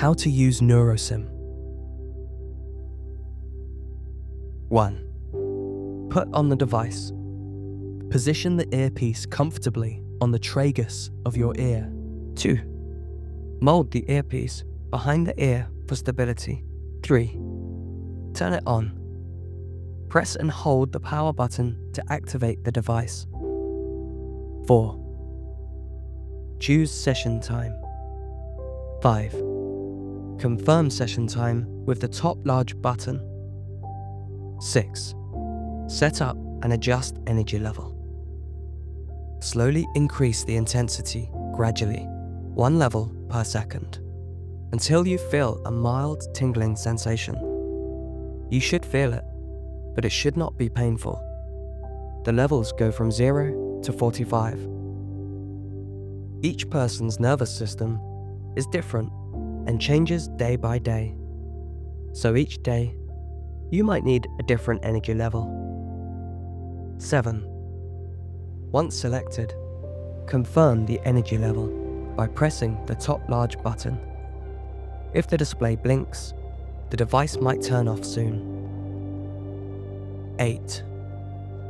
How to use Nurosym. 1. Put on the device. Position the earpiece comfortably on the tragus of your ear. 2. Mold the earpiece behind the ear for stability. 3. Turn it on. Press and hold the power button to activate the device. 4. Choose session time. 5. Confirm session time with the top large button. 6. Set up and adjust energy level. Slowly increase the intensity gradually, 1 level per second, until you feel a mild tingling sensation. You should feel it, but it should not be painful. The levels go from 0 to 45. Each person's nervous system is different and changes day by day. So each day, you might need a different energy level. 7. Once selected, confirm the energy level by pressing the top large button. If the display blinks, the device might turn off soon. 8.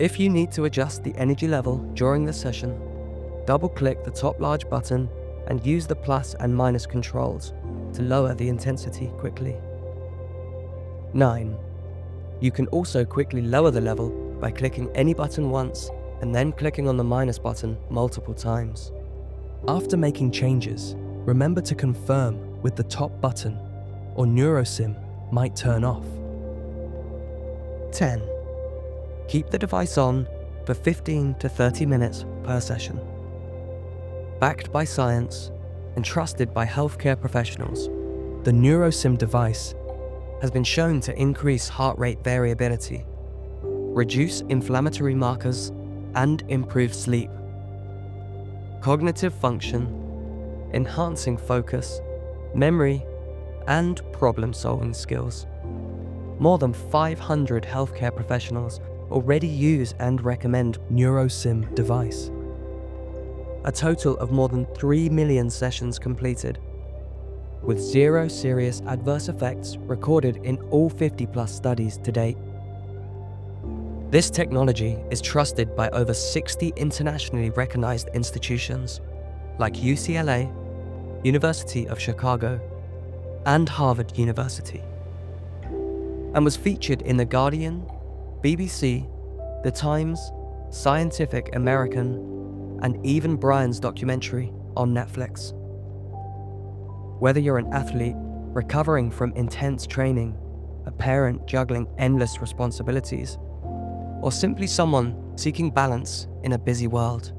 If you need to adjust the energy level during the session, double-click the top large button and use the plus and minus controls to lower the intensity quickly. 9. You can also quickly lower the level by clicking any button once and then clicking on the minus button multiple times. After making changes, remember to confirm with the top button, or Nurosym might turn off. 10. Keep the device on for 15 to 30 minutes per session. Backed by science and trusted by healthcare professionals, the Nurosym device has been shown to increase heart rate variability, reduce inflammatory markers, and improve sleep, cognitive function, enhancing focus, memory, and problem-solving skills. More than 500 healthcare professionals already use and recommend Nurosym device. A total of more than 3 million sessions completed, with 0 serious adverse effects recorded in all 50+ studies to date. This technology is trusted by over 60 internationally recognized institutions like UCLA, University of Chicago, and Harvard University, and was featured in The Guardian, BBC, The Times, Scientific American, and even Brian's documentary on Netflix. Whether you're an athlete recovering from intense training, a parent juggling endless responsibilities, or simply someone seeking balance in a busy world,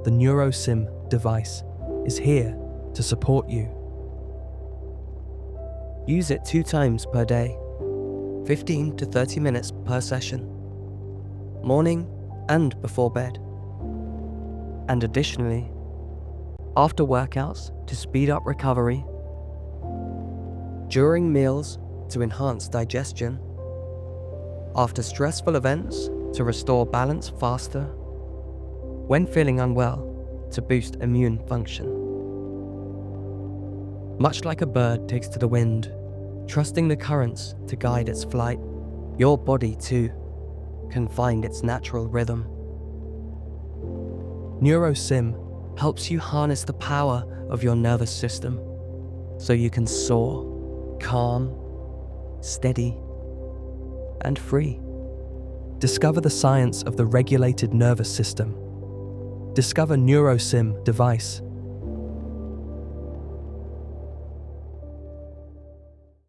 the Nurosym device is here to support you. Use it 2 times per day, 15 to 30 minutes per session, morning and before bed. And additionally, after workouts to speed up recovery, during meals to enhance digestion, after stressful events to restore balance faster, when feeling unwell to boost immune function. Much like a bird takes to the wind, trusting the currents to guide its flight, your body too can find its natural rhythm. Nurosym helps you harness the power of your nervous system so you can soar, calm, steady, and free. Discover the science of the regulated nervous system. Discover Nurosym device